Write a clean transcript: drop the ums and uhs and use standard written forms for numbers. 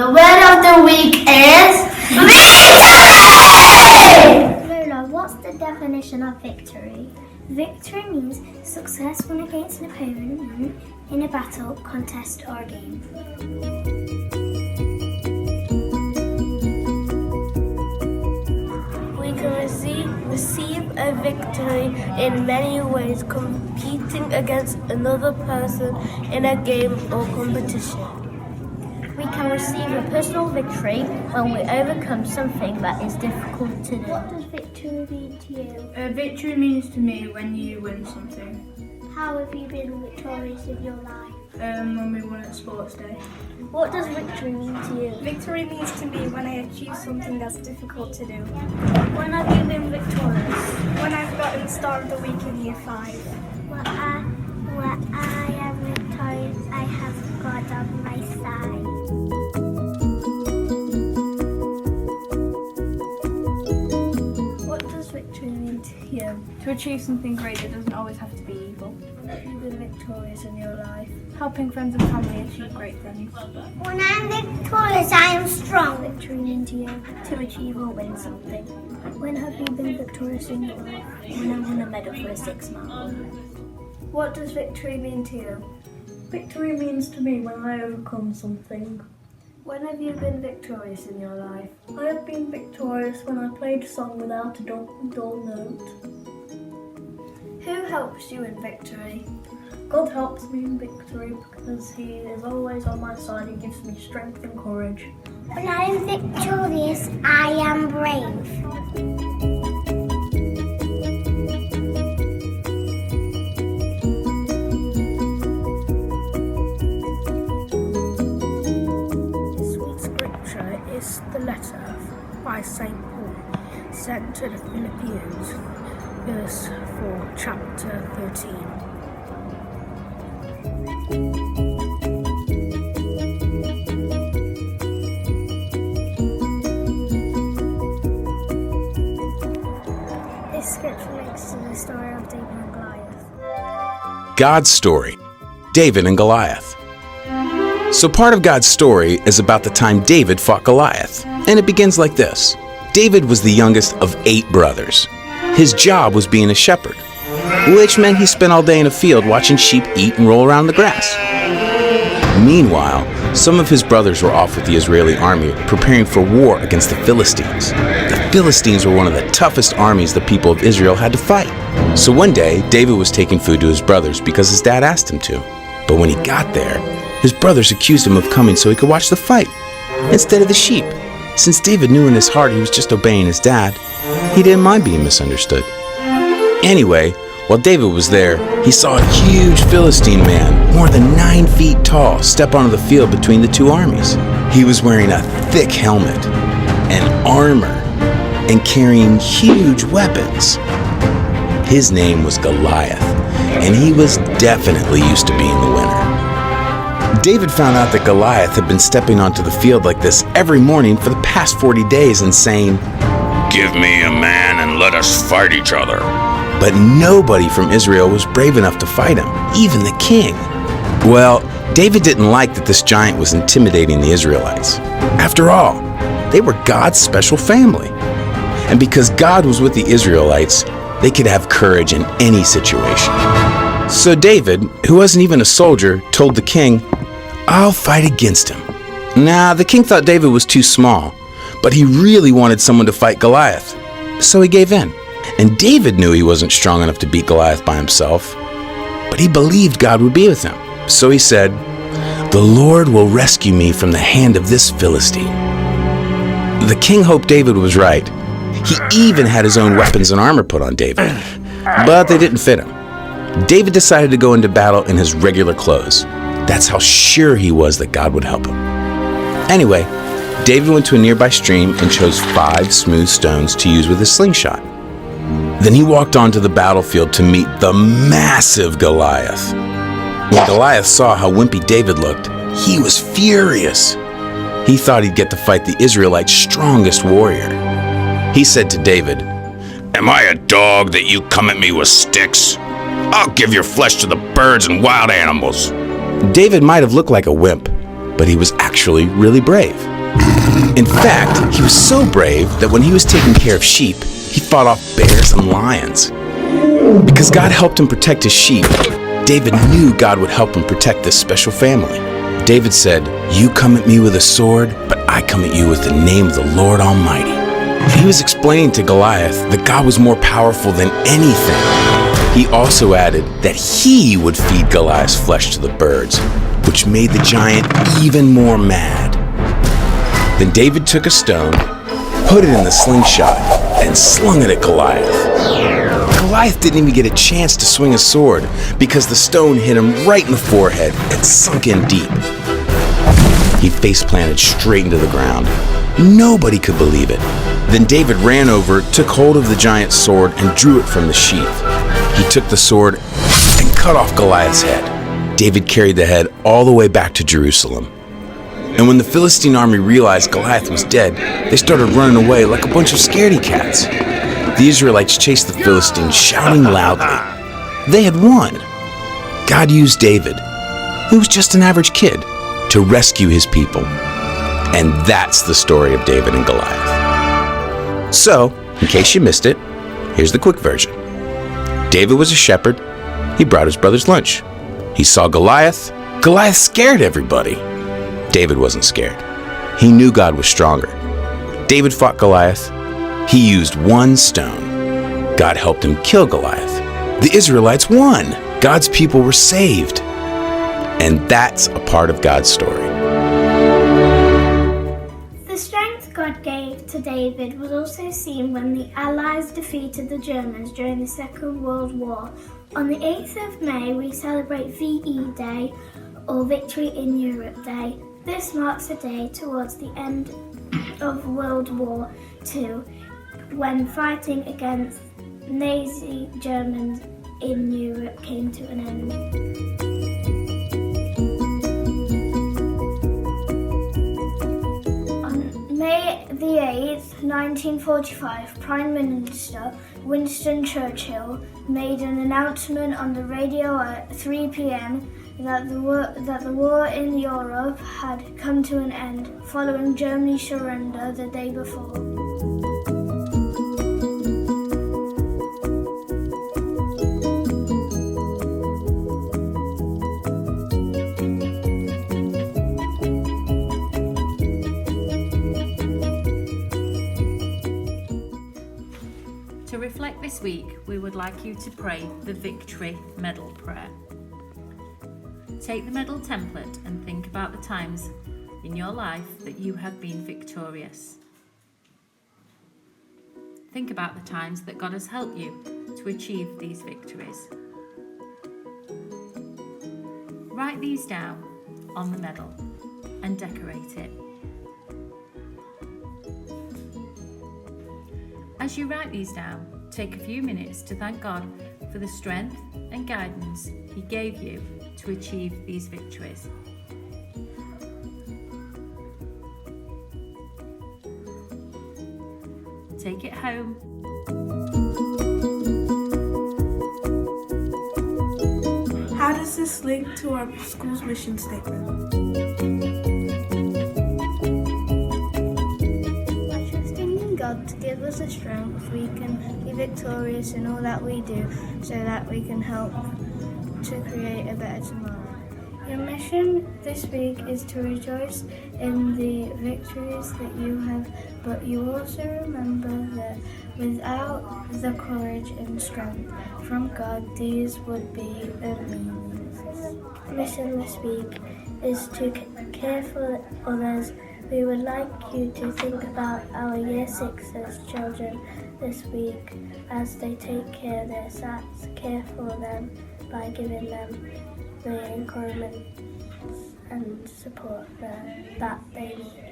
The word of the week is victory! Lola, what's the definition of victory? Victory means success won against an opponent in a battle, contest or game. We can receive a victory in many ways, competing against another person in a game or competition. We can receive a personal victory when we overcome something that is difficult to do. What does victory mean to you? Victory means to me when you win something. How have you been victorious in your life? When we won at sports day. What does victory mean to you? Victory means to me when I achieve something that's difficult to do. When have you been victorious? When I've gotten star of the week in year 5. When I am victorious, I have God on my side. What does victory mean to you? To achieve something great, it doesn't always have to be evil. Have you been victorious in your life? Helping friends and family achieve great things. When I'm victorious, I am strong. Victory means to you to achieve or win something. When have you been victorious in your life? When I won a medal for a 6-mile. What does victory mean to you? Victory means to me when I overcome something. When have you been victorious in your life? I have been victorious when I played a song without a dull note. Who helps you in victory? God helps me in victory because He is always on my side. He gives me strength and courage. When I am victorious, I am brave. This week's scripture is the letter by St. Paul sent to the Philippians, verse 4, chapter 13. This scripture links to the story of David and Goliath. God's story, David and Goliath. So part of God's story is about the time David fought Goliath, and it begins like this. David was the youngest of 8 brothers. His job was being a shepherd, which meant he spent all day in a field watching sheep eat and roll around the grass. Meanwhile, some of his brothers were off with the Israeli army preparing for war against the Philistines. The Philistines were one of the toughest armies the people of Israel had to fight. So one day, David was taking food to his brothers because his dad asked him to. But when he got there, his brothers accused him of coming so he could watch the fight instead of the sheep. Since David knew in his heart he was just obeying his dad, he didn't mind being misunderstood. Anyway, while David was there, he saw a huge Philistine man, more than 9 feet tall, step onto the field between the 2 armies. He was wearing a thick helmet and armor and carrying huge weapons. His name was Goliath, and he was definitely used to being the winner. David found out that Goliath had been stepping onto the field like this every morning for the past 40 days and saying, "Give me a man and let us fight each other." But nobody from Israel was brave enough to fight him, even the king. Well, David didn't like that this giant was intimidating the Israelites. After all, they were God's special family. And because God was with the Israelites, they could have courage in any situation. So David, who wasn't even a soldier, told the king, "I'll fight against him." Now, the king thought David was too small, but he really wanted someone to fight Goliath. So he gave in. And David knew he wasn't strong enough to beat Goliath by himself, but he believed God would be with him. So he said, "The Lord will rescue me from the hand of this Philistine." The king hoped David was right. He even had his own weapons and armor put on David, but they didn't fit him. David decided to go into battle in his regular clothes. That's how sure he was that God would help him. Anyway, David went to a nearby stream and chose 5 smooth stones to use with his slingshot. Then he walked onto the battlefield to meet the massive Goliath. When Goliath saw how wimpy David looked, he was furious. He thought he'd get to fight the Israelites' strongest warrior. He said to David, "Am I a dog that you come at me with sticks? I'll give your flesh to the birds and wild animals." David might have looked like a wimp, but he was actually really brave. In fact, he was so brave that when he was taking care of sheep, he fought off bears and lions. Because God helped him protect his sheep, David knew God would help him protect this special family. David said, "You come at me with a sword, but I come at you with the name of the Lord Almighty." He was explaining to Goliath that God was more powerful than anything. He also added that he would feed Goliath's flesh to the birds, which made the giant even more mad. Then David took a stone, put it in the slingshot, and slung it at Goliath. Goliath didn't even get a chance to swing a sword because the stone hit him right in the forehead and sunk in deep. He face-planted straight into the ground. Nobody could believe it. Then David ran over, took hold of the giant's sword, and drew it from the sheath. He took the sword and cut off Goliath's head. David carried the head all the way back to Jerusalem. And when the Philistine army realized Goliath was dead, they started running away like a bunch of scaredy cats. The Israelites chased the Philistines, shouting loudly. They had won. God used David, who was just an average kid, to rescue his people. And that's the story of David and Goliath. So, in case you missed it, here's the quick version. David was a shepherd. He brought his brothers lunch. He saw Goliath. Goliath scared everybody. David wasn't scared. He knew God was stronger. David fought Goliath. He used one stone. God helped him kill Goliath. The Israelites won. God's people were saved. And that's a part of God's story. The strength God gave to David was also seen when the Allies defeated the Germans during the Second World War. On the 8th of May, we celebrate VE Day, or Victory in Europe Day. This marks a day towards the end of World War II, when fighting against Nazi Germans in Europe came to an end. On May the 8th, 1945, Prime Minister Winston Churchill made an announcement on the radio at 3 p.m. that the war in Europe had come to an end following Germany's surrender the day before. To reflect this week, we would like you to pray the Victory Medal prayer. Take the medal template and think about the times in your life that you have been victorious. Think about the times that God has helped you to achieve these victories. Write these down on the medal and decorate it. As you write these down, take a few minutes to thank God for the strength and guidance He gave you to achieve these victories. Take it home. How does this link to our school's mission statement? By trusting in God to give us the strength, we can be victorious in all that we do, so that we can help to create a better tomorrow. Your mission this week is to rejoice in the victories that you have, but you also remember that without the courage and strength from God, these would be meaningless. Mission this week is to care for others. We would like you to think about our Year 6's children this week as they take care of their SATs. Care for them by giving them the encouragement and support that they need.